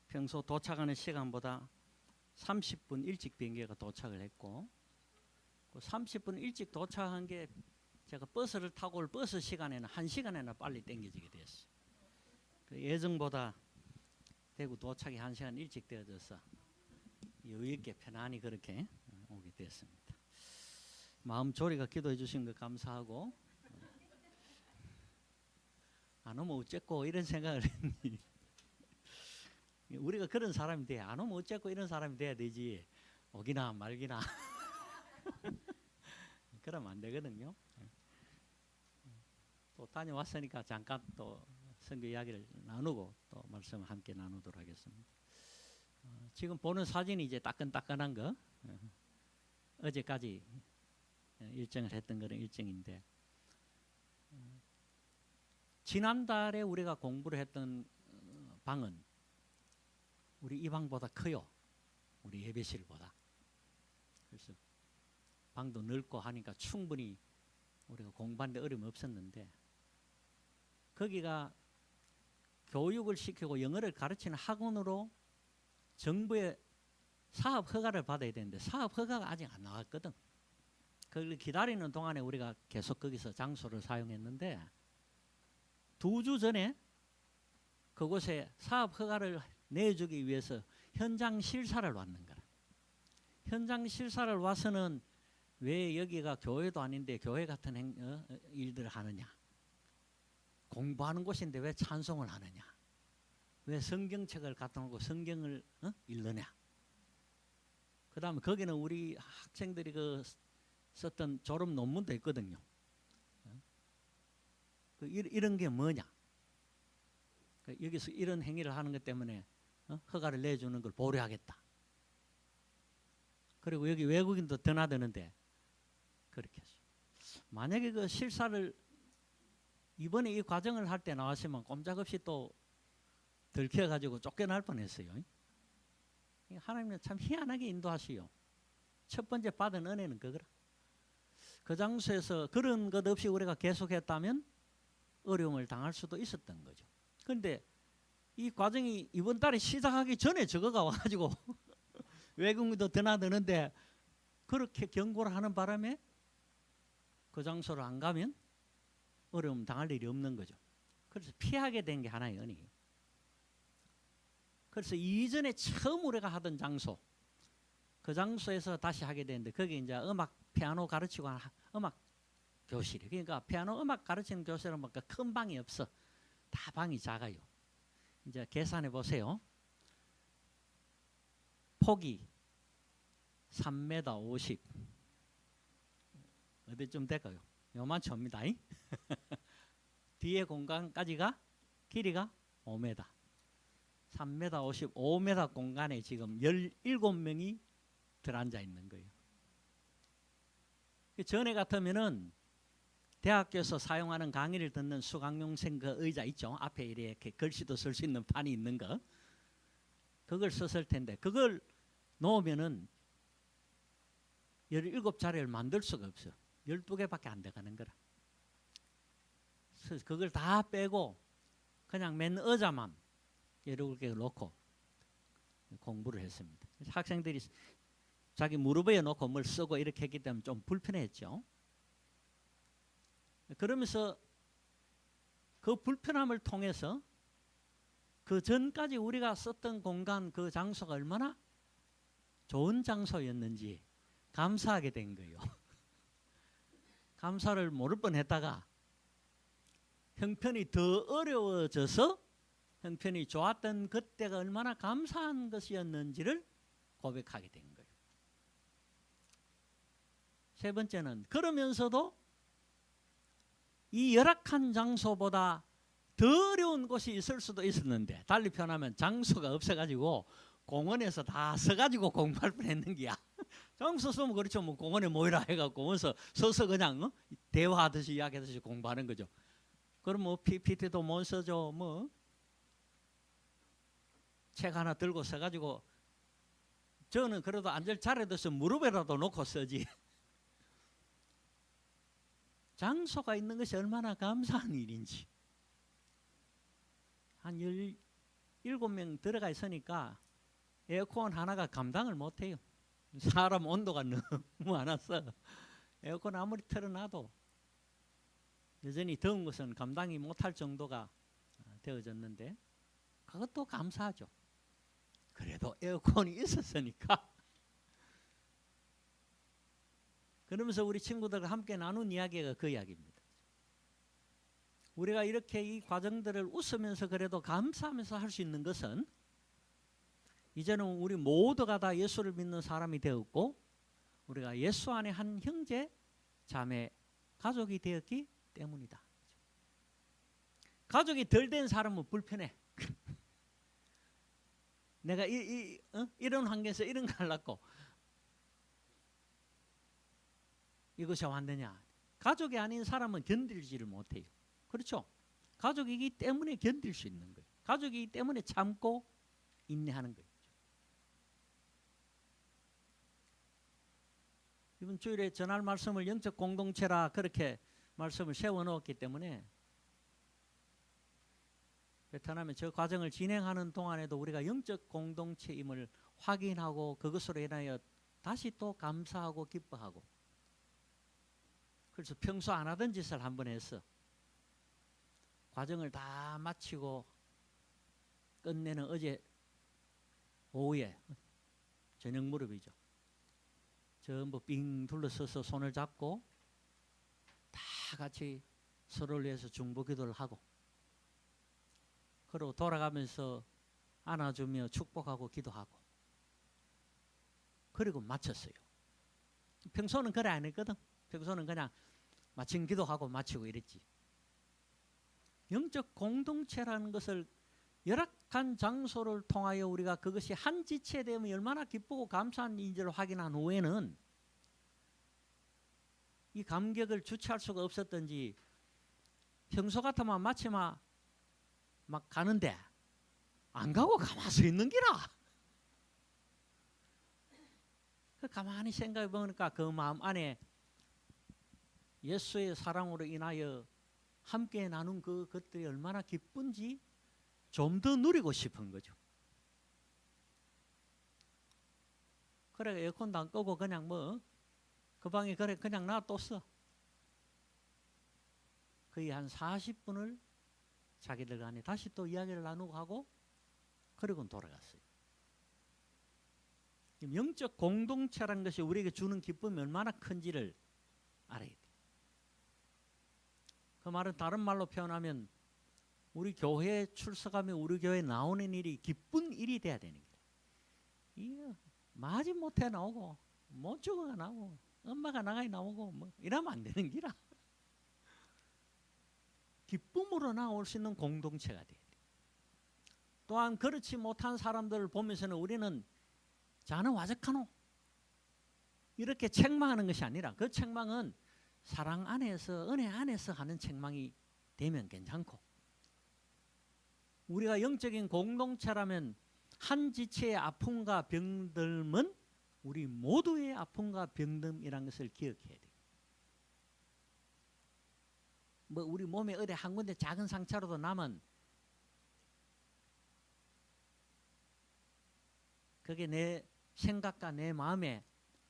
평소 도착하는 시간보다 30분 일찍 비행기가 도착을 했고, 그 30분 일찍 도착한 게 제가 버스를 타고 올 버스 시간에는 1시간이나 빨리 땡겨지게 됐어요. 그 예정보다 대구 도착이 1시간 일찍 되어져서 여유있게 편안히 그렇게 오게 됐습니다. 마음 조리가 기도해 주신 거 감사하고, 안 오면 어쨌고 이런 생각을 했니. 우리가 그런 사람이 돼. 안 오면 어쨌고 이런 사람이 돼야 되지, 오기나 말기나 그러면 안 되거든요. 또 다녀왔으니까 잠깐 또 선교 이야기를 나누고 또 말씀을 함께 나누도록 하겠습니다. 지금 보는 사진이 이제 따끈따끈한 거, 어제까지 일정을 했던 그런 일정인데, 지난달에 우리가 공부를 했던 방은 우리 이 방보다 커요. 우리 예배실보다. 그래서 방도 넓고 하니까 충분히 우리가 공부하는데 어려움이 없었는데, 거기가 교육을 시키고 영어를 가르치는 학원으로 정부의 사업 허가를 받아야 되는데 사업 허가가 아직 안 나왔거든. 그걸 기다리는 동안에 우리가 계속 거기서 장소를 사용했는데, 2주 전에 그곳에 사업 허가를 내주기 위해서 현장 실사를 왔는 거라. 현장 실사를 와서는 왜 여기가 교회도 아닌데 교회 같은 일들을 하느냐, 공부하는 곳인데 왜 찬송을 하느냐, 왜 성경책을 갖다 놓고 성경을 읽느냐. 그 다음에 거기는 우리 학생들이 그 썼던 졸업 논문도 있거든요. 이런 게 뭐냐, 여기서 이런 행위를 하는 것 때문에 허가를 내주는 걸 보류하겠다. 그리고 여기 외국인도 드나드는데 그렇게 했어요. 만약에 그 실사를 이번에 이 과정을 할 때 나왔으면 꼼짝없이 또 들켜가지고 쫓겨날 뻔했어요. 하나님은 참 희한하게 인도하시요. 첫 번째 받은 은혜는 그거라. 그 장소에서 그런 것 없이 우리가 계속했다면 어려움을 당할 수도 있었던 거죠. 그런데 이 과정이 이번 달에 시작하기 전에 저거가 와가지고 외국인도 드나드는데 그렇게 경고를 하는 바람에 그 장소를 안 가면 어려움 당할 일이 없는 거죠. 그래서 피하게 된 게 하나의 은혜예요. 그래서 이전에 처음 우리가 하던 장소, 그 장소에서 다시 하게 되는데 거기 이제 음악 피아노 가르치고 하는 음악 교실이, 그러니까 피아노 음악 가르치는 교실은 뭐 큰 방이 없어. 다 방이 작아요. 이제 계산해 보세요. 폭이 3m 50. 어디쯤 될까요? 요만치 옵니다. 뒤에 공간까지가 길이가 5m. 3m 50, 5m 공간에 지금 17명이 들어앉아 있는 거예요. 전에 같으면은 대학교에서 사용하는 강의를 듣는 수강용생 그 의자 있죠. 앞에 이렇게 글씨도 쓸 수 있는 판이 있는 거. 그걸 썼을 텐데 그걸 놓으면은 17자리를 만들 수가 없어요. 12개밖에 안 돼가는 거라. 그래서 그걸 다 빼고 그냥 맨 의자만 17개 놓고 공부를 했습니다. 학생들이 자기 무릎에 놓고 뭘 쓰고 이렇게 했기 때문에 좀 불편했죠. 그러면서 그 불편함을 통해서 그 전까지 우리가 썼던 공간, 그 장소가 얼마나 좋은 장소였는지 감사하게 된 거예요. 감사를 모를 뻔했다가 형편이 더 어려워져서 형편이 좋았던 그때가 얼마나 감사한 것이었는지를 고백하게 된 거예요. 세 번째는 그러면서도 이 열악한 장소보다 더 어려운 곳이 있을 수도 있었는데, 달리 표현하면 장소가 없어가지고 공원에서 다 서가지고 공부할 뻔했는 게야. 장소 쓰면 그렇죠. 뭐 공원에 모이라 해갖고 원서 서서 그냥 대화하듯이 이야기하듯이 공부하는 거죠. 그럼 뭐 PPT도 못 써줘. 뭐 책 하나 들고 서가지고, 저는 그래도 앉을 자리에서 무릎에라도 놓고 쓰지. 장소가 있는 것이 얼마나 감사한 일인지. 한 7명 들어가 있으니까 에어컨 하나가 감당을 못해요. 사람 온도가 너무 많아서 에어컨 아무리 틀어놔도 여전히 더운 것은 감당이 못할 정도가 되어졌는데 그것도 감사하죠. 그래도 에어컨이 있었으니까. 그러면서 우리 친구들과 함께 나눈 이야기가 그 이야기입니다. 우리가 이렇게 이 과정들을 웃으면서 그래도 감사하면서 할 수 있는 것은 이제는 우리 모두가 다 예수를 믿는 사람이 되었고 우리가 예수 안에 한 형제, 자매, 가족이 되었기 때문이다. 가족이 덜 된 사람은 불편해. 내가 이런 환경에서 이런 걸 낳고 이것이 왔느냐. 가족이 아닌 사람은 견딜지를 못해요. 그렇죠? 가족이기 때문에 견딜 수 있는 거예요. 가족이기 때문에 참고 인내하는 거예요. 이번 주일에 전할 말씀을 영적 공동체라 그렇게 말씀을 세워놓았기 때문에 베트남에 저 과정을 진행하는 동안에도 우리가 영적 공동체임을 확인하고 그것으로 인하여 다시 또 감사하고 기뻐하고 그래서 평소 안 하던 짓을 한번 했어. 과정을 다 마치고 끝내는 어제 오후에 저녁 무렵이죠. 전부 빙 둘러서서 손을 잡고 다 같이 서로를 위해서 중보기도를 하고 그리고 돌아가면서 안아주며 축복하고 기도하고 그리고 마쳤어요. 평소는 그래 안 했거든. 평소는 그냥 마침 기도하고 마치고 이랬지. 영적 공동체라는 것을 열악한 장소를 통하여 우리가 그것이 한 지체에 되면 얼마나 기쁘고 감사한 인지를 확인한 후에는 이 감격을 주체할 수가 없었던지 평소 같으면 마치 막 가는데 안 가고 가만히 서 있는 기라. 가만히 생각해 보니까 그 마음 안에 예수의 사랑으로 인하여 함께 나눈 그것들이 얼마나 기쁜지 좀 더 누리고 싶은 거죠. 그래 에어컨도 안 끄고 그냥 그 방에 그냥 놔뒀어. 거의 한 40분을 자기들 간에 다시 또 이야기를 나누고 하고 그리고 돌아갔어요. 영적 공동체라는 것이 우리에게 주는 기쁨이 얼마나 큰지를 알아야 돼요. 그 말은 다른 말로 표현하면 우리 교회에 출석하며 우리 교회에 나오는 일이 기쁜 일이 돼야 되는 거예요. 이거 마지못해 나오고 못 죽어가 나오고 엄마가 나가야 나오고 이러면 안 되는 기라. 기쁨으로 나올 수 있는 공동체가 돼야 돼요. 또한 그렇지 못한 사람들을 보면서는 우리는 자는 와적하노 이렇게 책망하는 것이 아니라 그 책망은 사랑 안에서 은혜 안에서 하는 책망이 되면 괜찮고 우리가 영적인 공동체라면 한 지체의 아픔과 병듦은 우리 모두의 아픔과 병듦이라는 것을 기억해야 돼요. 우리 몸에 어디 한 군데 작은 상처라도 나면 그게 내 생각과 내 마음에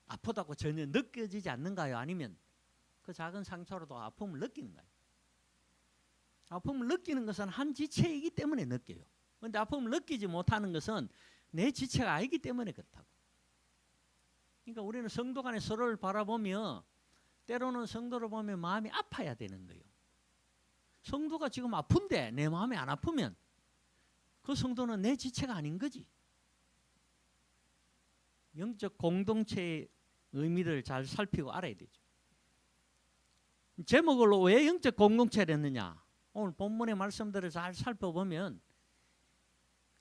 아프다고 전혀 느껴지지 않는가요? 아니면 그 작은 상처로도 아픔을 느끼는가요? 아픔을 느끼는 것은 한 지체이기 때문에 느껴요. 그런데 아픔을 느끼지 못하는 것은 내 지체가 아니기 때문에 그렇다고. 그러니까 우리는 성도 간에 서로를 바라보며 때로는 성도를 보면 마음이 아파야 되는 거예요. 성도가 지금 아픈데 내 마음이 안 아프면 그 성도는 내 지체가 아닌 거지. 영적 공동체의 의미를 잘 살피고 알아야 되죠. 제목으로 왜 영적 공동체를 했느냐? 오늘 본문의 말씀들을 잘 살펴보면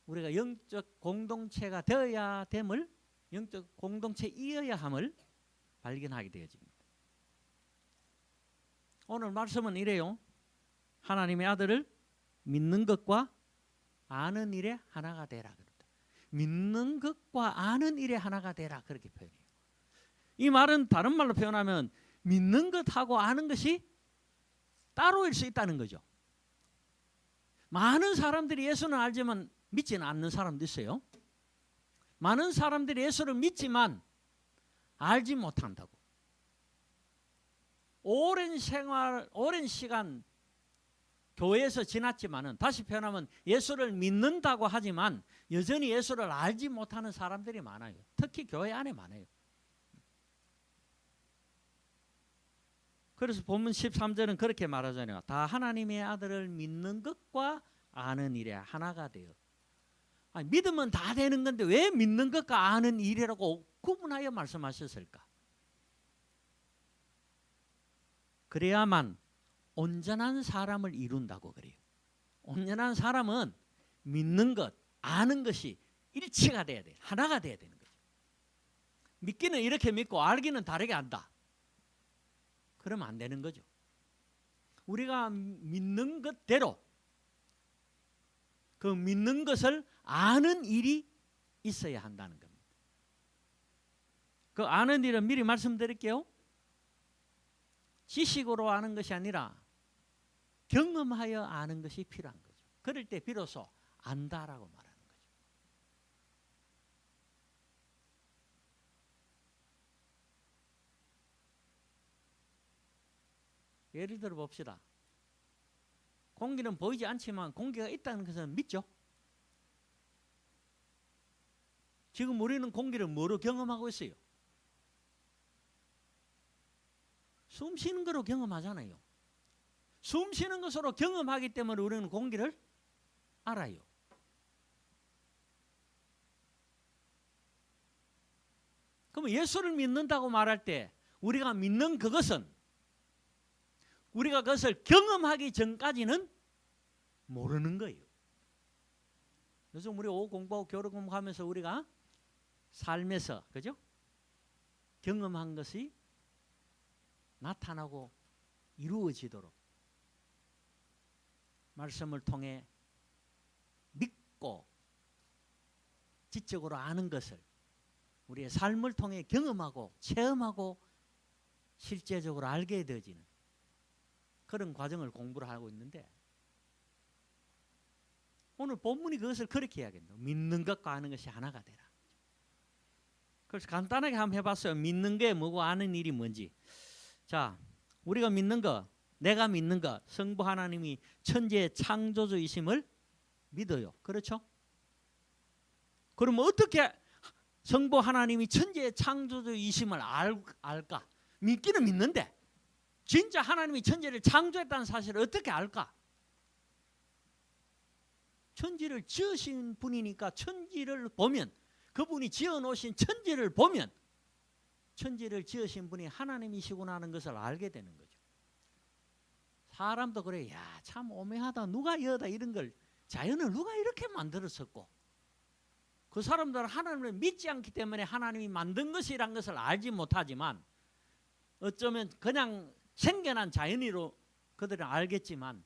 우리가 영적 공동체가 되어야 됨을 영적 공동체이어야 함을 발견하게 되어집니다. 오늘 말씀은 이래요. 하나님의 아들을 믿는 것과 아는 일에 하나가 되라. 믿는 것과 아는 일에 하나가 되라 그렇게 표현해요. 이 말은 다른 말로 표현하면 믿는 것하고 아는 것이 따로일 수 있다는 거죠. 많은 사람들이 예수는 알지만 믿지는 않는 사람도 있어요. 많은 사람들이 예수를 믿지만 알지 못한다고. 오랜 시간 교회에서 지났지만은, 다시 표현하면 예수를 믿는다고 하지만 여전히 예수를 알지 못하는 사람들이 많아요. 특히 교회 안에 많아요. 그래서 본문 13절은 그렇게 말하잖아요. 다 하나님의 아들을 믿는 것과 아는 일에 하나가 되어. 아니, 믿으면 다 되는 건데 왜 믿는 것과 아는 일이라고 구분하여 말씀하셨을까? 그래야만 온전한 사람을 이룬다고 그래요. 온전한 사람은 믿는 것, 아는 것이 일치가 돼야 돼. 하나가 돼야 되는 거죠. 믿기는 이렇게 믿고 알기는 다르게 안다. 그러면 안 되는 거죠. 우리가 믿는 것대로 그 믿는 것을 아는 일이 있어야 한다는 겁니다. 그 아는 일은 미리 말씀드릴게요. 지식으로 아는 것이 아니라 경험하여 아는 것이 필요한 거죠. 그럴 때 비로소 안다라고 말하는 거죠. 예를 들어 봅시다. 공기는 보이지 않지만 공기가 있다는 것은 믿죠? 지금 우리는 공기를 뭐로 경험하고 있어요? 숨 쉬는 거로 경험하잖아요. 숨 쉬는 것으로 경험하기 때문에 우리는 공기를 알아요. 그러면 예수를 믿는다고 말할 때 우리가 믿는 그것은 우리가 그것을 경험하기 전까지는 모르는 거예요. 그래서 우리 오후 공부하고 교리 공부하면서 우리가 삶에서, 그죠? 경험한 것이 나타나고 이루어지도록 말씀을 통해 믿고 지적으로 아는 것을 우리의 삶을 통해 경험하고 체험하고 실제적으로 알게 되어지는 그런 과정을 공부를 하고 있는데, 오늘 본문이 그것을 그렇게 이야기합니다. 믿는 것과 아는 것이 하나가 되라. 그래서 간단하게 한번 해봤어요. 믿는 게 뭐고 아는 일이 뭔지. 자, 우리가 믿는 것, 내가 믿는 것, 성부 하나님이 천지의 창조주이심을 믿어요. 그렇죠? 그럼 어떻게 성부 하나님이 천지의 창조주이심을 알까? 믿기는 믿는데 진짜 하나님이 천지를 창조했다는 사실을 어떻게 알까? 천지를 지으신 분이니까 천지를 보면, 그분이 지어놓으신 천지를 보면 천지를 지으신 분이 하나님이시구나 하는 것을 알게 되는 거죠. 사람도 그래. 야, 참 오묘하다. 누가 여다 이런 걸, 자연을 누가 이렇게 만들었었고, 그 사람들은 하나님을 믿지 않기 때문에 하나님이 만든 것이란 것을 알지 못하지만 어쩌면 그냥 생겨난 자연이로 그들은 알겠지만,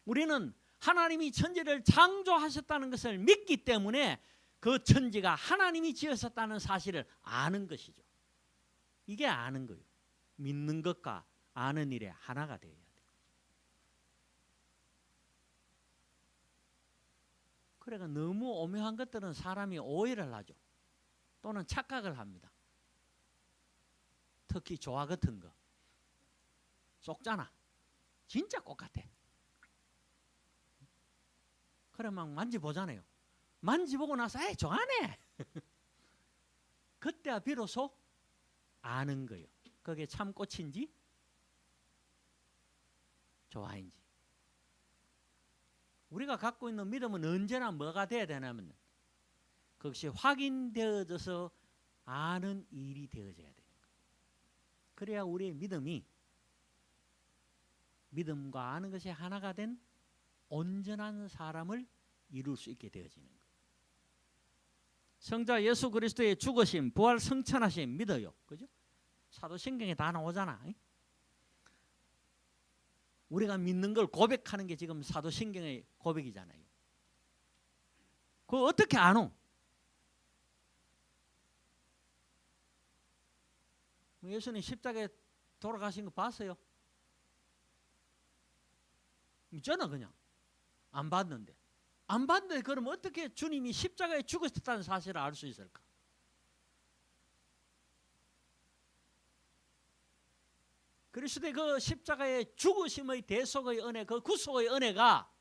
우리는 하나님이 천지를 창조하셨다는 것을 믿기 때문에 그 천지가 하나님이 지으셨다는 사실을 아는 것이죠. 이게 아는 거예요. 믿는 것과 아는 일에 하나가 되어야 돼요. 그러니까 너무 오묘한 것들은 사람이 오해를 하죠. 또는 착각을 합니다. 특히 조화 같은 거. 쏙잖아. 진짜 똑같아. 그래 막 만져보잖아요. 만져보고 나서 에이 좋아하네. 그때야 비로소 아는 거예요. 그게 참꽃인지 조화인지. 우리가 갖고 있는 믿음은 언제나 뭐가 돼야 되냐면 그것이 확인되어져서 아는 일이 되어져야 되는 거예요. 그래야 우리의 믿음과 아는 것이 하나가 된 온전한 사람을 이룰 수 있게 되어지는 거예요. 성자 예수 그리스도의 죽으심, 부활, 성천하심 믿어요. 그죠? 사도신경에 다 나오잖아. 우리가 믿는 걸 고백하는 게 지금 사도신경의 고백이잖아요. 그거 어떻게 아노? 예수님 십자가에 돌아가신 거 봤어요? 있잖아. 그냥 안 봤는데 안 봤는데 그럼 어떻게 주님이 십자가에 죽으셨다는 사실을 알 수 있을까? 그리스도의 그 십자가의 죽으심의 대속의 은혜, 그 구속의 은혜가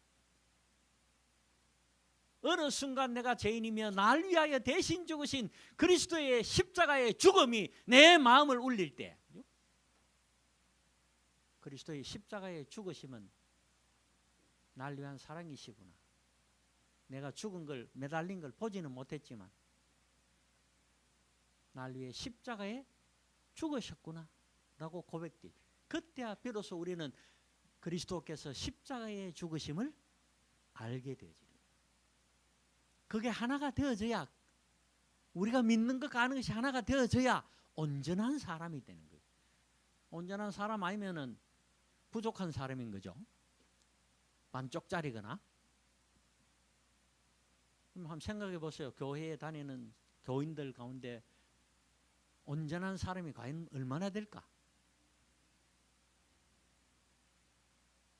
어느 순간 내가 죄인이며 날 위하여 대신 죽으신 그리스도의 십자가의 죽음이 내 마음을 울릴 때, 그리스도의 십자가의 죽으심은 날 위한 사랑이시구나. 내가 죽은 걸, 매달린 걸 보지는 못했지만 날 위해 십자가에 죽으셨구나 라고 고백되지. 그때야 비로소 우리는 그리스도께서 십자가에 죽으심을 알게 되지. 그게 하나가 되어져야, 우리가 믿는 것과 아는 것이 하나가 되어져야 온전한 사람이 되는 거예요. 온전한 사람 아니면은 부족한 사람인 거죠. 반쪽짜리거나. 그럼 한번 생각해 보세요. 교회에 다니는 교인들 가운데 온전한 사람이 과연 얼마나 될까?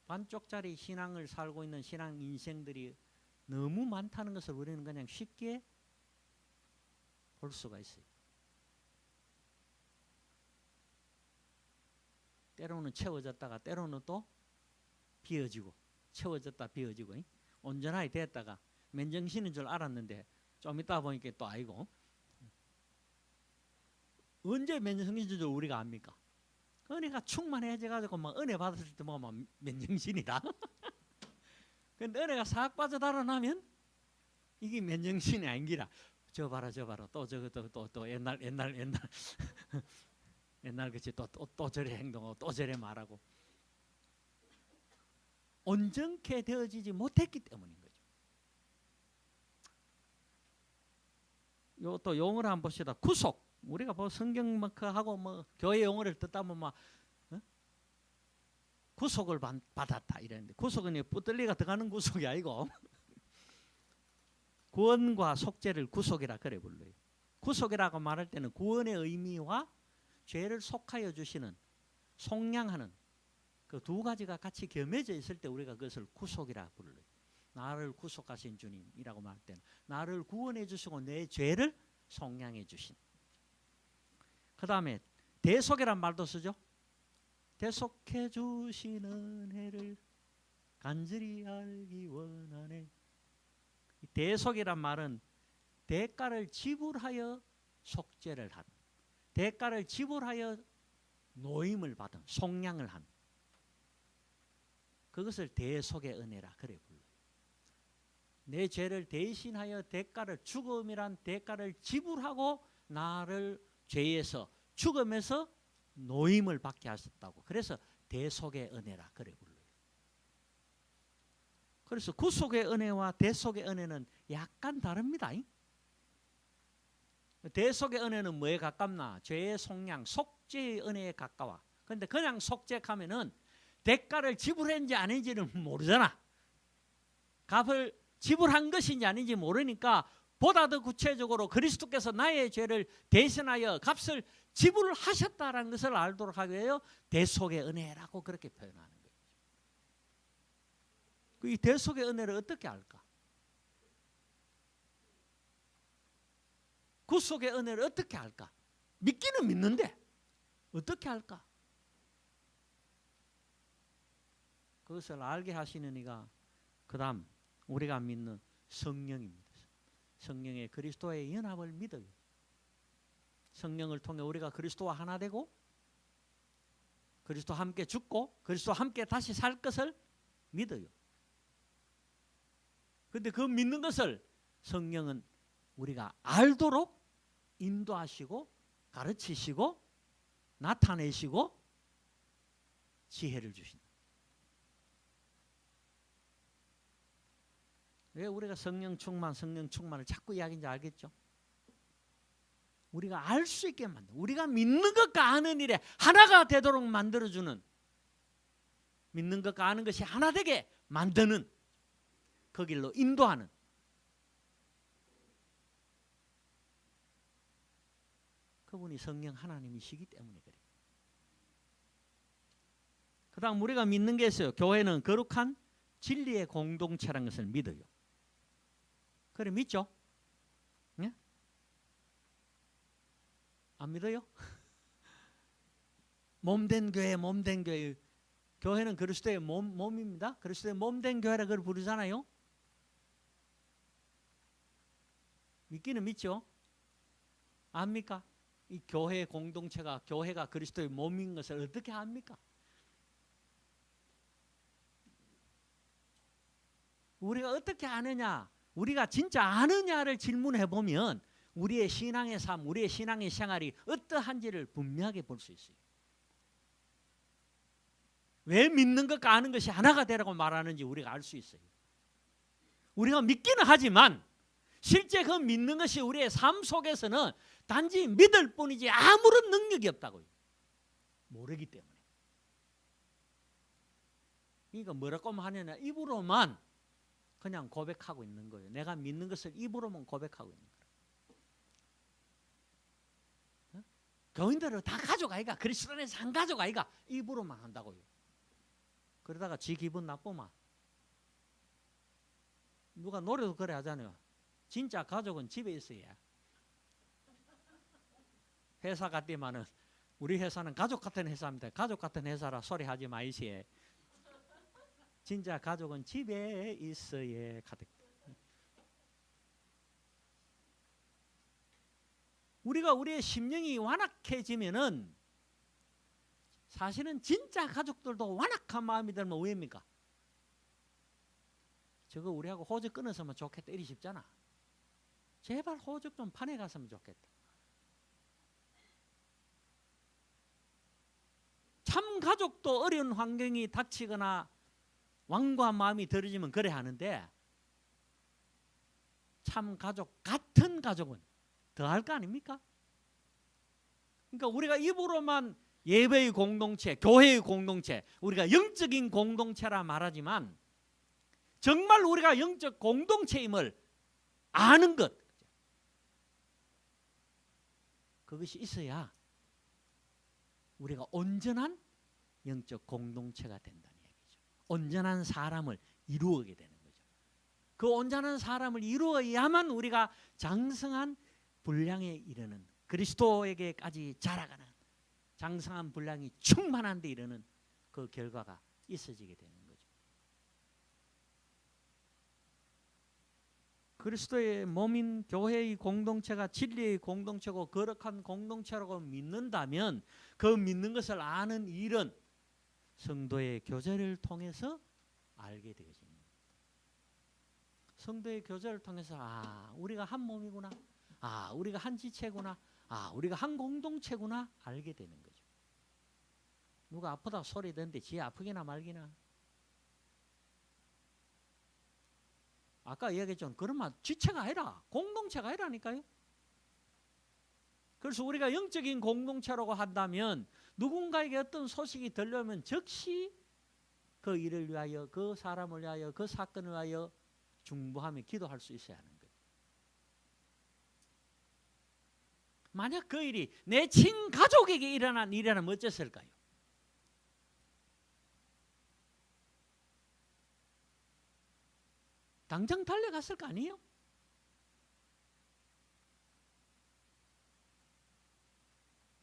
반쪽짜리 신앙을 살고 있는 신앙 인생들이 너무 많다는 것을 우리는 그냥 쉽게 볼 수가 있어요. 때로는 채워졌다가 때로는 또 비어지고, 채워졌다 비어지고, 온전하게 됐다가 맨정신인 줄 알았는데 좀 있다 보니까 또 아니고. 언제 맨정신인 줄 우리가 압니까? 은혜가 충만해져가지고 막 은혜 받았을 때 뭐 맨정신이다. 근데 은혜가 싹 빠져 달아나면 이게 맨정신이 아닌기라. 저 봐라 또 저거 또 옛날 옛날 그치 또 저래 행동하고 또 저래 말하고 온전케 되어지지 못했기 때문인 거죠. 요 또 용어를 한번 봅시다. 구속. 우리가 뭐 성경 하고 뭐 교회 용어를 듣다 보면 막 구속을 받았다 이랬는데, 구속은 뿌들리가 들어가는 구속이 아니고 구원과 속죄를 구속이라 그래 불러요. 구속이라고 말할 때는 구원의 의미와 죄를 속하여 주시는, 속량하는 그 두 가지가 같이 겸해져 있을 때 우리가 그것을 구속이라 불러요. 나를 구속하신 주님이라고 말할 때는 나를 구원해 주시고 내 죄를 속량해 주신. 그 다음에 대속이란 말도 쓰죠. 대속해 주시는 은혜를 간절히 알기 원하네. 대속이란 말은 대가를 지불하여 속죄를 한, 대가를 지불하여 노임을 받은, 속량을 한, 그것을 대속의 은혜라 그래 불러요. 내 죄를 대신하여 대가를, 죽음이란 대가를 지불하고 나를 죄에서, 죽음에서 노임을 받게 하셨다고. 그래서 대속의 은혜라 그래 불러요. 그래서 구속의 은혜와 대속의 은혜는 약간 다릅니다. 대속의 은혜는 뭐에 가깝나? 죄의 속량, 속죄의 은혜에 가까워. 그런데 그냥 속죄하면은 대가를 지불했는지 아닌지는 모르잖아. 값을 지불한 것인지 아닌지 모르니까 보다 더 구체적으로 그리스도께서 나의 죄를 대신하여 값을 지불하셨다는 것을 알도록 하기 위하여 대속의 은혜라고 그렇게 표현하는 거예요. 이 대속의 은혜를 어떻게 알까? 구속의 은혜를 어떻게 알까? 믿기는 믿는데 어떻게 알까? 그것을 알게 하시는 이가 그 다음 우리가 믿는 성령입니다. 성령의 그리스도의 연합을 믿어요. 성령을 통해 우리가 그리스도와 하나 되고 그리스도와 함께 죽고 그리스도와 함께 다시 살 것을 믿어요. 그런데 그 믿는 것을 성령은 우리가 알도록 인도하시고 가르치시고 나타내시고 지혜를 주신다. 왜 우리가 성령 충만을 자꾸 이야기인지 알겠죠? 우리가 알 수 있게 만든, 우리가 믿는 것과 아는 일에 하나가 되도록 만들어주는, 믿는 것과 아는 것이 하나 되게 만드는, 그 길로 인도하는, 그분이 성령 하나님이시기 때문에 그래요. 그 다음 우리가 믿는 게 있어요. 교회는 거룩한 진리의 공동체라는 것을 믿어요. 그래 믿죠? 예? 안 믿어요? 몸된 교회, 몸된 교회. 교회는 그리스도의 몸입니다. 그리스도의 몸된 교회라 그걸 부르잖아요. 믿기는 믿죠? 압니까? 이 교회 공동체가, 교회가 그리스도의 몸인 것을 어떻게 압니까? 우리가 어떻게 아느냐? 우리가 진짜 아느냐를 질문해 보면 우리의 신앙의 삶, 우리의 신앙의 생활이 어떠한지를 분명하게 볼 수 있어요. 왜 믿는 것과 아는 것이 하나가 되라고 말하는지 우리가 알 수 있어요. 우리가 믿기는 하지만 실제 그 믿는 것이 우리의 삶 속에서는 단지 믿을 뿐이지 아무런 능력이 없다고요. 모르기 때문에. 그러니까 뭐라고 하느냐, 입으로만 그냥 고백하고 있는 거예요. 내가 믿는 것을 입으로만 고백하고 있는 거예요. 교인들은 다 가족 아이가, 그리스도 안에서 한 가족 아이가, 입으로만 한다고요. 그러다가 지 기분 나쁘면 누가 노래도 그래 하잖아요. 진짜 가족은 집에 있어야. 회사 갔더니만은 우리 회사는 가족 같은 회사입니다. 가족 같은 회사라 소리 하지 마이시. 진짜 가족은 집에 있어야. 우리가 우리의 심령이 완악해지면은 사실은 진짜 가족들도 완악한 마음이 들면 왜입니까? 저거 우리하고 호적 끊었으면 좋겠다 이리 싶잖아. 제발 호적 좀 판에 갔으면 좋겠다. 참 가족도 어려운 환경이 닥치거나 완고한 마음이 들어지면 그래 하는데 참 가족 같은 가족은 더 할 거 아닙니까? 그러니까 우리가 입으로만 예배의 공동체, 교회의 공동체, 우리가 영적인 공동체라 말하지만 정말 우리가 영적 공동체임을 아는 것, 그것이 있어야 우리가 온전한 영적 공동체가 된다는 얘기죠. 온전한 사람을 이루게 되는 거죠. 그 온전한 사람을 이루어야만 우리가 장성한 분량에 이르는, 그리스도에게까지 자라가는 장성한 분량이 충만한 데 이르는 그 결과가 있어지게 되는 거죠. 그리스도의 몸인 교회의 공동체가 진리의 공동체고 거룩한 공동체라고 믿는다면 그 믿는 것을 아는 일은 성도의 교제를 통해서 알게 되어집니다. 성도의 교제를 통해서 우리가 한 몸이구나, 우리가 한 지체구나, 우리가 한 공동체구나 알게 되는 거죠. 누가 아프다고 소리 듣는데 지 아프기나 말기나. 아까 얘기했죠. 그러면 지체가 아니라 공동체가 아니라니까요. 그래서 우리가 영적인 공동체라고 한다면 누군가에게 어떤 소식이 들려오면 즉시 그 일을 위하여, 그 사람을 위하여, 그 사건을 위하여 중보하며 기도할 수 있어야 하는 거예요. 만약 그 일이 내 친가족에게 일어난 일이라면 어땠을까요? 당장 달려갔을 거 아니에요?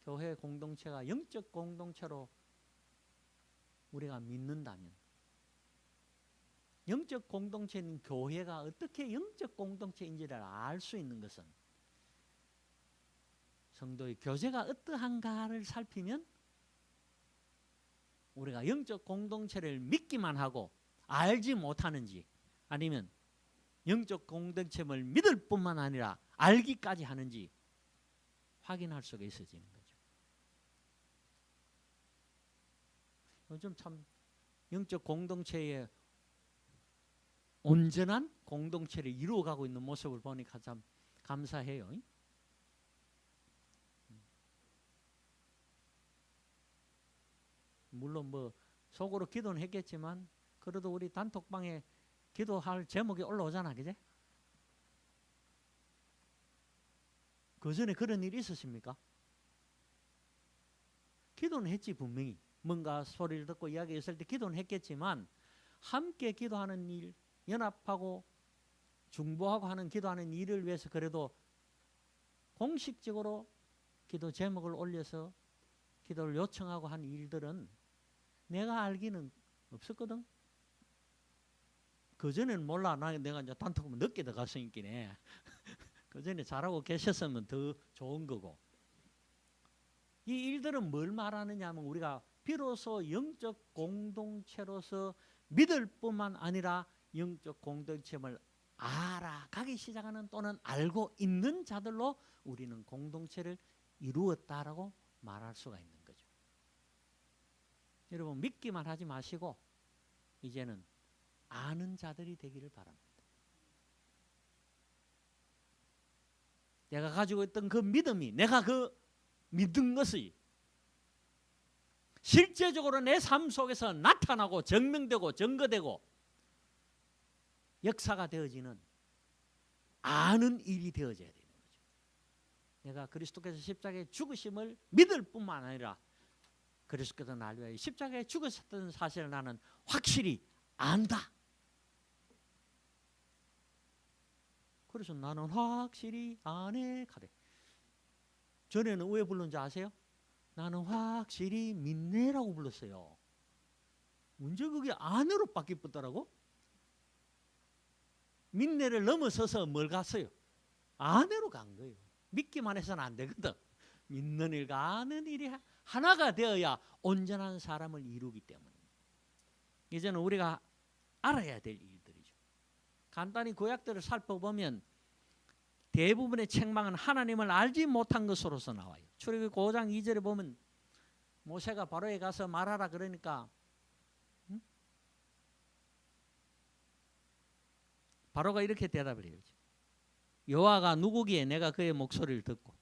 교회 공동체가 영적 공동체로 우리가 믿는다면, 영적 공동체인 교회가 어떻게 영적 공동체인지를 알 수 있는 것은 성도의 교제가 어떠한가를 살피면 우리가 영적 공동체를 믿기만 하고 알지 못하는지, 아니면 영적 공동체를 믿을 뿐만 아니라 알기까지 하는지 확인할 수가 있어지는 거죠. 요즘 참 영적 공동체의 온전한 공동체를 이루어가고 있는 모습을 보니까 참 감사해요. 물론 뭐 속으로 기도는 했겠지만 그래도 우리 단톡방에 기도할 제목이 올라오잖아, 그제? 그 전에 그런 일이 있었습니까? 기도는 했지 분명히. 뭔가 소리를 듣고 이야기했을 때 기도는 했겠지만 함께 기도하는 일, 연합하고 중보하고 하는 기도하는 일을 위해서 그래도 공식적으로 기도 제목을 올려서 기도를 요청하고 한 일들은 내가 알기는 없었거든. 그전에는 몰라. 내가 이제 단톡방 늦게 들어갔으니까 그전에 잘하고 계셨으면 더 좋은 거고. 이 일들은 뭘 말하느냐 하면 우리가 비로소 영적 공동체로서 믿을 뿐만 아니라 영적 공동체를 알아가기 시작하는 또는 알고 있는 자들로 우리는 공동체를 이루었다라고 말할 수가 있는 거죠. 여러분 믿기만 하지 마시고 이제는 아는 자들이 되기를 바랍니다. 내가 가지고 있던 그 믿음이 내가 그 믿은 것이 실제적으로 내 삶 속에서 나타나고 증명되고 증거되고 역사가 되어지는 아는 일이 되어져야 되는 거죠. 내가 그리스도께서 십자가에 죽으심을 믿을 뿐만 아니라 그리스도께서 나를 위하여 십자가에 죽으셨다는 사실을 나는 확실히 안다. 그래서 나는 확실히 아네 가되. 전에는 왜 불렀는지 아세요? 나는 확실히 믿네라고 불렀어요. 언제 그게 아네로 바뀌었더라고? 믿네를 넘어서서 뭘 갔어요? 아네로 간 거예요. 믿기만 해서는 안 되거든. 믿는 일과 아는 일이 하나가 되어야 온전한 사람을 이루기 때문에 이제는 우리가 알아야 될 일들이죠. 간단히 구약들을 살펴보면 대부분의 책망은 하나님을 알지 못한 것으로서 나와요. 출애굽기 5장 2절에 보면 모세가 바로에 가서 말하라 그러니까 바로가 이렇게 대답을 해요. 여호와가 누구기에 내가 그의 목소리를 듣고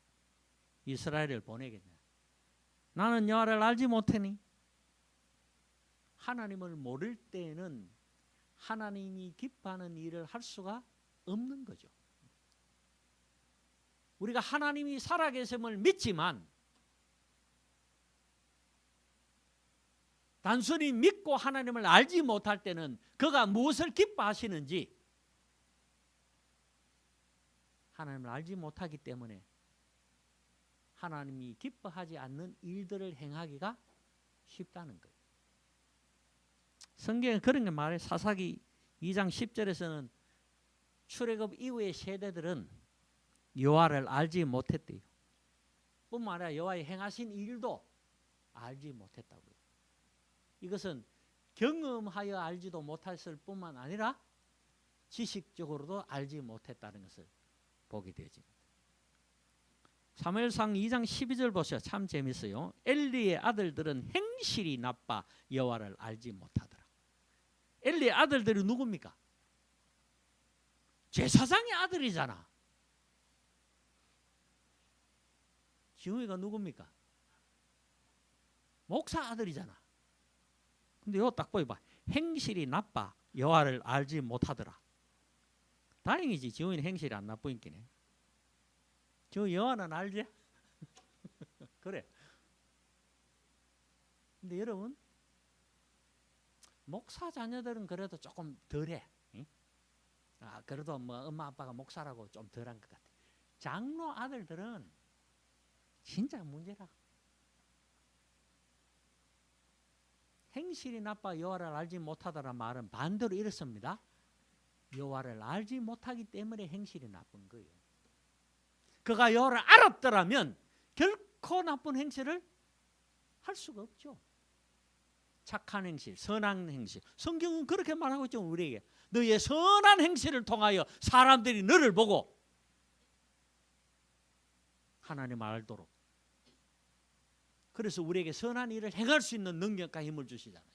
이스라엘을 보내겠냐. 나는 여호와를 알지 못하니. 하나님을 모를 때에는 하나님이 기뻐하는 일을 할 수가 없는 거죠. 우리가 하나님이 살아계심을 믿지만 단순히 믿고 하나님을 알지 못할 때는 그가 무엇을 기뻐하시는지 하나님을 알지 못하기 때문에 하나님이 기뻐하지 않는 일들을 행하기가 쉽다는 거예요. 성경에 그런 게 말해요. 사사기 2장 10절에서는 출애굽 이후의 세대들은 여호와를 알지 못했대요. 뿐만 아니라 여호와의 행하신 일도 알지 못했다고요. 이것은 경험하여 알지도 못했을 뿐만 아니라 지식적으로도 알지 못했다는 것을 보게 되어집니다. 사무엘상 2장 12절 보세요. 참 재밌어요. 엘리의 아들들은 행실이 나빠 여호와를 알지 못하더라. 엘리의 아들들이 누굽니까? 제사장의 아들이잖아. 지웅이가 누굽니까? 목사 아들이잖아. 근데 이거 딱 보여봐. 행실이 나빠 여호와를 알지 못하더라. 다행이지. 지웅이는 행실이 안 나쁘니까네. 저 여호와는 알지? 그래. 근데 여러분 목사 자녀들은 그래도 조금 덜해. 응? 그래도 뭐 엄마 아빠가 목사라고 좀 덜한 것 같아. 장로 아들들은 진짜 문제라. 행실이 나빠 여호와를 알지 못하더라 말은 반대로 이렇습니다. 여호와를 알지 못하기 때문에 행실이 나쁜 거예요. 그가 여호와를 알았더라면 결코 나쁜 행실을 할 수가 없죠. 착한 행실, 선한 행실. 성경은 그렇게 말하고 있죠. 우리에게 너의 선한 행실을 통하여 사람들이 너를 보고 하나님을 알도록. 그래서 우리에게 선한 일을 행할 수 있는 능력과 힘을 주시잖아요.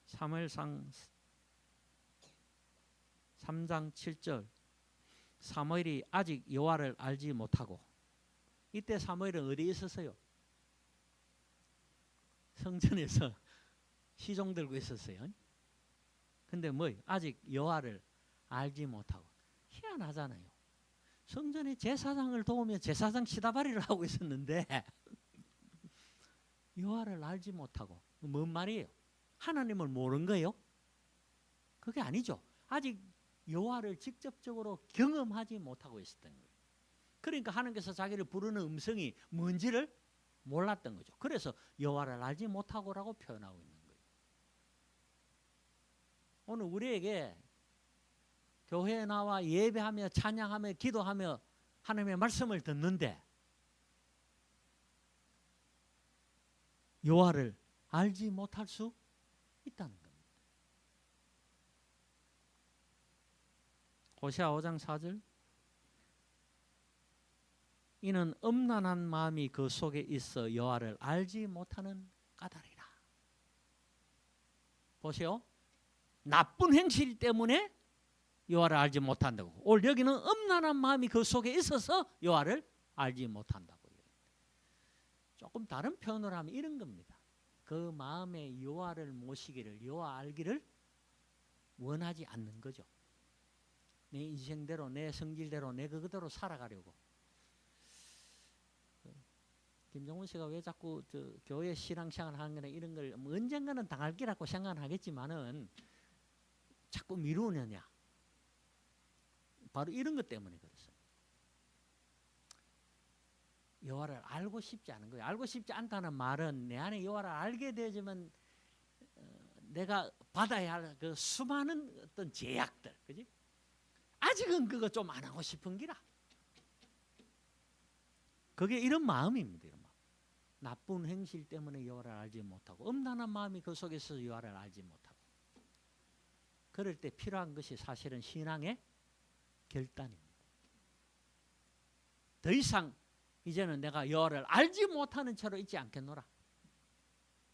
사무엘상 3장 7절 사무엘이 아직 여호와를 알지 못하고 이때 사무엘은 어디에 있었어요? 성전에서 시종 들고 있었어요. 근데 뭐 아직 여호와를 알지 못하고 희한하잖아요. 성전에 제사장을 도우며 제사장 시다바리를 하고 있었는데 여호와를 알지 못하고 뭔 말이에요? 하나님을 모르는 거예요? 그게 아니죠. 아직 여호와를 직접적으로 경험하지 못하고 있었던 거예요. 그러니까 하나님께서 자기를 부르는 음성이 뭔지를 몰랐던 거죠. 그래서 여호와를 알지 못하고라고 표현하고 있는 거예요. 오늘 우리에게 교회에 나와 예배하며 찬양하며 기도하며 하나님의 말씀을 듣는데 여호와를 알지 못할 수 있다는 겁니다. 호세아 5장 4절 이는 음란한 마음이 그 속에 있어 여호와를 알지 못하는 까닭이라. 보세요. 나쁜 행실 때문에 여호와를 알지 못한다고. 오늘 여기는 음란한 마음이 그 속에 있어서 여호와를 알지 못한다고. 조금 다른 표현으로 하면 이런 겁니다. 그 마음에 여호와를 모시기를, 여호와 알기를 원하지 않는 거죠. 내 인생대로, 내 성질대로, 내 그거대로 살아가려고. 김정훈 씨가 왜 자꾸 교회 신앙생활 하는 거나 이런 걸 언젠가는 당할 기라고 생각은 하겠지만은 자꾸 미루느냐. 바로 이런 것 때문에 그랬어요. 여호와를 알고 싶지 않은 거예요. 알고 싶지 않다는 말은 내 안에 여호와를 알게 되지만 내가 받아야 할 그 수많은 어떤 제약들, 그지? 아직은 그거 좀 안 하고 싶은 기라. 그게 이런 마음입니다. 이런 마음. 나쁜 행실 때문에 여호와를 알지 못하고 음란한 마음이 그 속에서 여호와를 알지 못하고. 그럴 때 필요한 것이 사실은 신앙의 결단입니다. 더 이상 이제는 내가 여호와를 알지 못하는 채로 있지 않겠노라.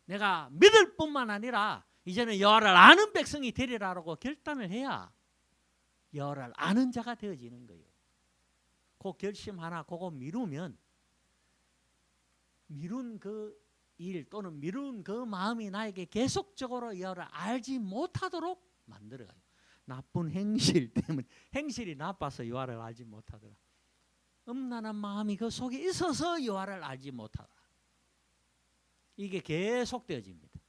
내가 믿을 뿐만 아니라 이제는 여호와를 아는 백성이 되리라라고 결단을 해야 여호와를 아는 자가 되어지는 거예요. 그 결심 하나 그거 미루면 미룬 그 일 또는 미룬 그 마음이 나에게 계속적으로 여호와를 알지 못하도록 만들어가요. 나쁜 행실 때문에 행실이 나빠서 여호와를 알지 못하더라. 음란한 마음이 그 속에 있어서 여호와를 알지 못하더라. 이게 계속되어집니다.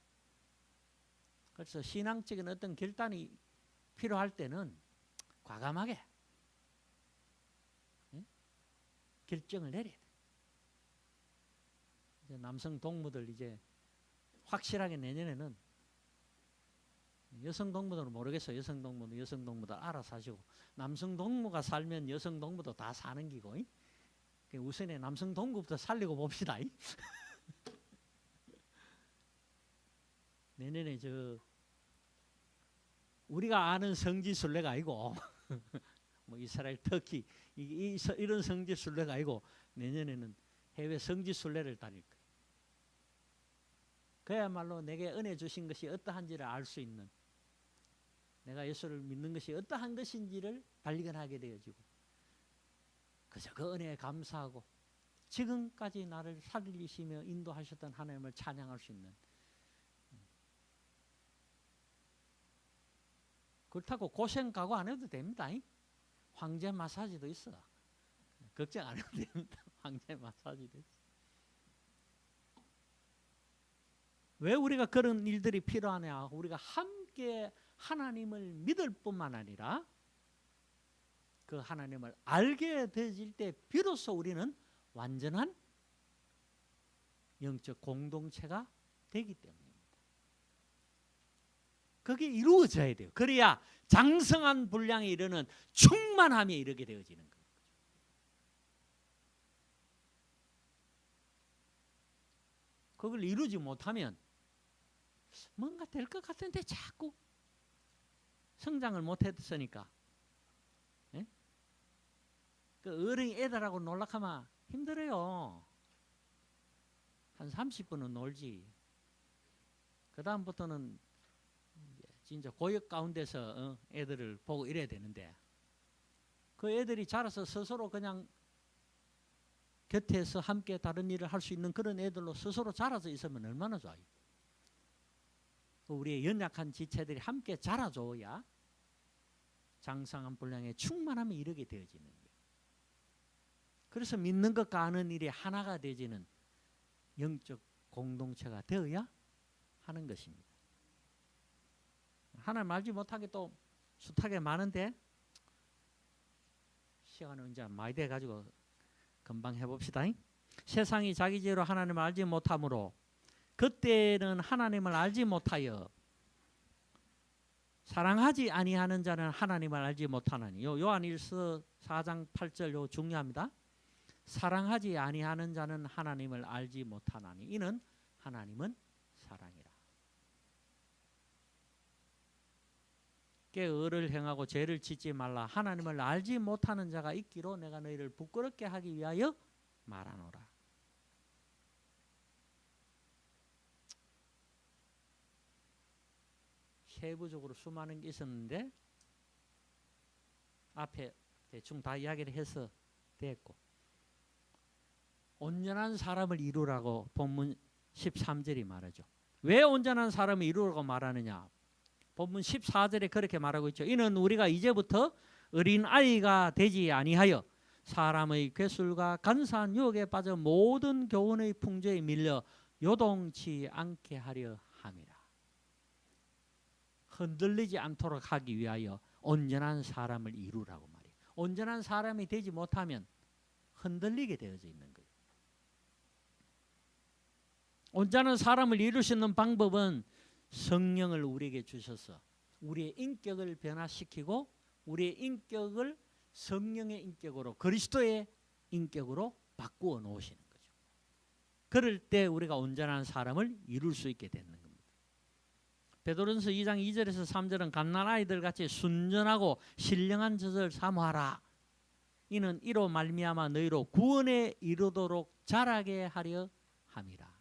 그래서 신앙적인 어떤 결단이 필요할 때는 과감하게 결정을 내려야 돼. 이제 남성 동무들 이제 확실하게 내년에는 여성 동무들은 모르겠어요. 여성 동무들 알아서 하시고 남성 동무가 살면 여성 동무도 다 사는 기고 우선에 남성 동무부터 살리고 봅시다. 내년에 우리가 아는 성지순례가 아니고 뭐 이스라엘, 터키 이런 성지순례가 아니고 내년에는 해외 성지순례를 다닐 거예요. 그야말로 내게 은혜 주신 것이 어떠한지를 알 수 있는, 내가 예수를 믿는 것이 어떠한 것인지를 발견하게 되어지고 그저 그 은혜에 감사하고 지금까지 나를 살리시며 인도하셨던 하나님을 찬양할 수 있는, 그렇다고 고생 각오 안 해도 됩니다. 황제 마사지도 있어. 걱정 안 해도 됩니다. 황제 마사지도 있어. 왜 우리가 그런 일들이 필요하냐? 우리가 함께 하나님을 믿을 뿐만 아니라 그 하나님을 알게 되질 때 비로소 우리는 완전한 영적 공동체가 되기 때문입니다. 그게 이루어져야 돼요. 그래야 장성한 분량에 이르는 충만함에 이르게 되어지는 거예요. 그걸 이루지 못하면 뭔가 될 것 같은데 자꾸 성장을 못했으니까 그 어린이 애들하고 놀락하면 힘들어요. 한 30분은 놀지. 그 다음부터는 진짜 고역 가운데서 애들을 보고 이래야 되는데 그 애들이 자라서 스스로 그냥 곁에서 함께 다른 일을 할 수 있는 그런 애들로 스스로 자라서 있으면 얼마나 좋아요. 우리의 연약한 지체들이 함께 자라줘야 장성한 분량의 충만함에 이르게 되어지는 거예요. 그래서 믿는 것과 아는 일이 하나가 되어지는 영적 공동체가 되어야 하는 것입니다. 하나님 알지 못하게 또 숱하게 많은데 시간은 이제 많이 돼가지고 금방 해봅시다. 세상이 자기 죄로 하나님을 알지 못하므로 그때는 하나님을 알지 못하여 사랑하지 아니하는 자는 하나님을 알지 못하나니. 요한일서 4장 8절 요 중요합니다. 사랑하지 아니하는 자는 하나님을 알지 못하나니 이는 하나님은 사랑이라. 깨어를 행하고 죄를 짓지 말라. 하나님을 알지 못하는 자가 있기로 내가 너희를 부끄럽게 하기 위하여 말하노라. 세부적으로 수많은 게 있었는데 앞에 대충 다 이야기를 해서 됐고, 온전한 사람을 이루라고 본문 13절이 말하죠. 왜 온전한 사람을 이루라고 말하느냐? 본문 14절에 그렇게 말하고 있죠. 이는 우리가 이제부터 어린아이가 되지 아니하여 사람의 괴술과 간사한 유혹에 빠져 모든 교훈의 풍조에 밀려 요동치 않게 하려 함이라. 흔들리지 않도록 하기 위하여 온전한 사람을 이루라고 말이에요. 온전한 사람이 되지 못하면 흔들리게 되어져 있는 거예요. 온전한 사람을 이룰 수 있는 방법은 성령을 우리에게 주셔서 우리의 인격을 변화시키고 우리의 인격을 성령의 인격으로, 그리스도의 인격으로 바꾸어 놓으시는 거죠. 그럴 때 우리가 온전한 사람을 이룰 수 있게 되는 겁니다. 베드로전서 2장 2절에서 3절은 갓난아이들 같이 순전하고 신령한 젖을 사모하라. 이는 이로 말미암아 너희로 구원에 이르도록 자라게 하려 함이라.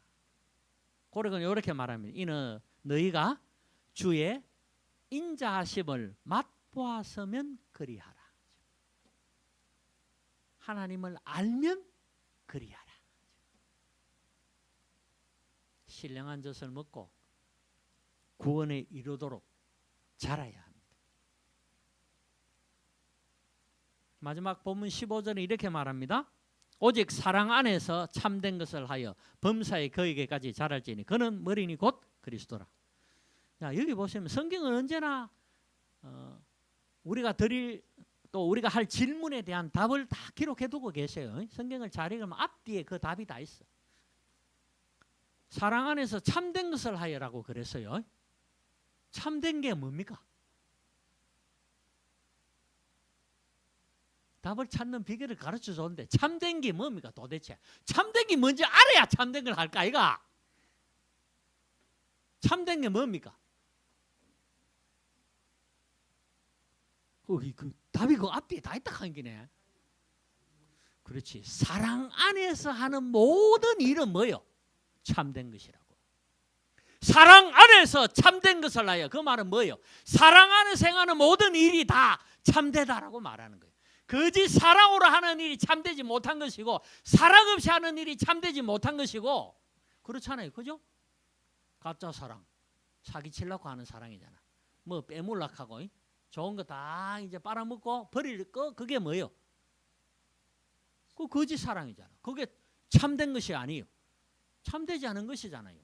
고백은 이렇게 말합니다. 이는 너희가 주의 인자하심을 맛보았으면 그리하라. 하나님을 알면 그리하라. 신령한 젖을 먹고 구원에 이르도록 자라야 합니다. 마지막 본문 15절은 이렇게 말합니다. 오직 사랑 안에서 참된 것을 하여 범사에 그에게까지 자랄지니 그는 머리니 곧 그리스도라. 자, 여기 보시면 성경은 언제나 우리가 드릴 또 우리가 할 질문에 대한 답을 다 기록해 두고 계세요. 성경을 잘 읽으면 앞뒤에 그 답이 다 있어. 사랑 안에서 참된 것을 하여라고 그랬어요. 참된 게 뭡니까? 답을 찾는 비결을 가르쳐 줬는데 참된 게 뭡니까 도대체? 참된 게 뭔지 알아야 참된 걸 할까 아이가? 참된 게 뭡니까? 그 답이 그 앞뒤에 다 있다 하는 게네. 그렇지. 사랑 안에서 하는 모든 일은 뭐요? 참된 것이라고. 사랑 안에서 참된 것을 하여. 그 말은 뭐예요? 사랑 안에서 행하는 모든 일이 다 참되다라고 말하는 거예요. 거짓 사랑으로 하는 일이 참되지 못한 것이고 사랑 없이 하는 일이 참되지 못한 것이고 그렇잖아요. 그죠? 가짜 사랑. 사기치려고 하는 사랑이잖아. 뭐 빼물락 하고 좋은 거 다 이제 빨아먹고 버릴 거 그게 뭐예요? 그 거짓 사랑이잖아. 그게 참된 것이 아니에요. 참되지 않은 것이잖아요.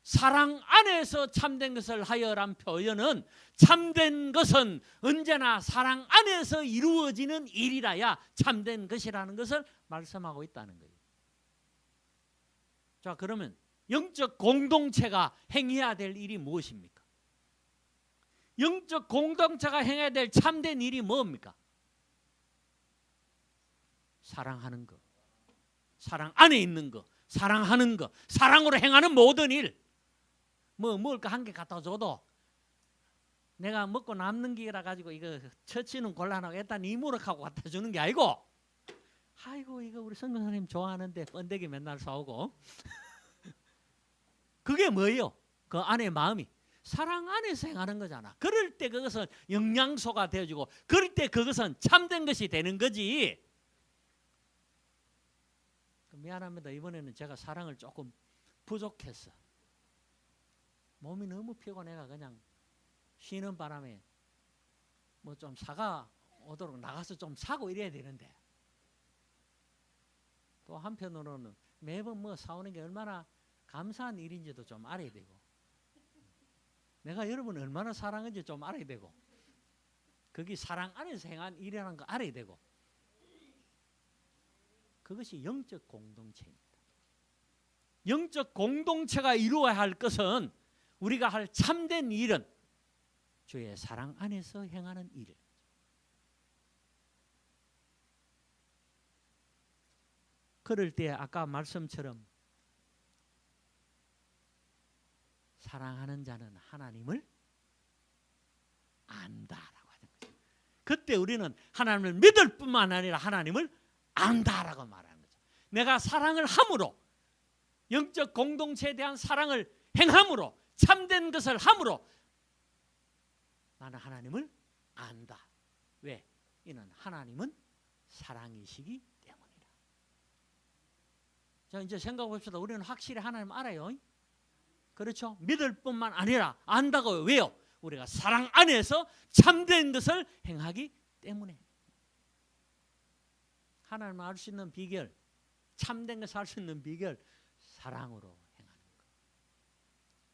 사랑 안에서 참된 것을 하여란 표현은 참된 것은 언제나 사랑 안에서 이루어지는 일이라야 참된 것이라는 것을 말씀하고 있다는 거예요. 자, 그러면 영적 공동체가 행해야 될 일이 무엇입니까? 영적 공동체가 행해야 될 참된 일이 뭡니까? 사랑하는 것, 사랑 안에 있는 것, 사랑하는 것, 사랑으로 행하는 모든 일. 뭐 먹을까 한 개 갖다 줘도 내가 먹고 남는 게라 가지고 이거 처치는 곤란하고 일단 이무럭하고 갖다 주는 게 아니고, 아이고 이거 우리 선교사님 좋아하는데 번데기 맨날 사오고 그게 뭐예요? 그 안에 마음이 사랑 안에서 행하는 거잖아. 그럴 때 그것은 영양소가 되어지고 그럴 때 그것은 참된 것이 되는 거지. 미안합니다. 이번에는 제가 사랑을 조금 부족했어. 몸이 너무 피곤해가 그냥 쉬는 바람에 뭐 좀 사가 오도록 나가서 좀 사고 이래야 되는데 또 한편으로는 매번 뭐 사오는 게 얼마나 감사한 일인지도 좀 알아야 되고 내가 여러분을 얼마나 사랑하는지 좀 알아야 되고, 그게 사랑 안에서 행한 일이라는 거 알아야 되고, 그것이 영적 공동체입니다. 영적 공동체가 이루어야 할 것은, 우리가 할 참된 일은 주의 사랑 안에서 행하는 일. 그럴 때 아까 말씀처럼 사랑하는 자는 하나님을 안다라고 하는 거죠. 그때 우리는 하나님을 믿을 뿐만 아니라 하나님을 안다라고 말하는 거죠. 내가 사랑을 함으로, 영적 공동체에 대한 사랑을 행함으로, 참된 것을 함으로 나는 하나님을 안다. 왜? 이는 하나님은 사랑이시기 때문이라. 자, 이제 생각해 봅시다. 우리는 확실히 하나님 알아요. 그렇죠? 믿을 뿐만 아니라 안다고요. 왜요? 우리가 사랑 안에서 참된 것을 행하기 때문에. 하나님을 알 수 있는 비결, 참된 것을 알 수 있는 비결, 사랑으로 행하는 것.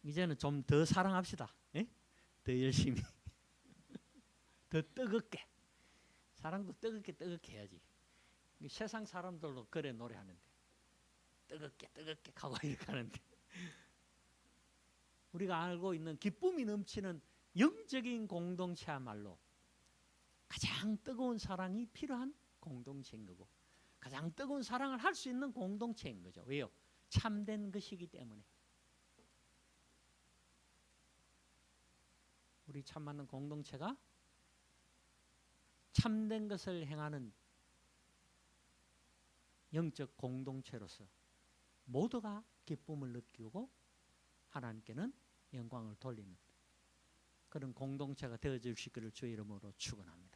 이제는 좀 더 사랑합시다. 예? 더 열심히, 더 뜨겁게. 사랑도 뜨겁게 해야지. 세상 사람들도 그래 노래하는데, 뜨겁게 가고 이렇게 하는데, 우리가 알고 있는 기쁨이 넘치는 영적인 공동체야말로 가장 뜨거운 사랑이 필요한 공동체인 거고, 가장 뜨거운 사랑을 할 수 있는 공동체인 거죠. 왜요? 참된 것이기 때문에. 우리 참 맞는 공동체가 참된 것을 행하는 영적 공동체로서 모두가 기쁨을 느끼고 하나님께는 영광을 돌리는 그런 공동체가 되어질 수 있기를 주의 이름으로 축원합니다.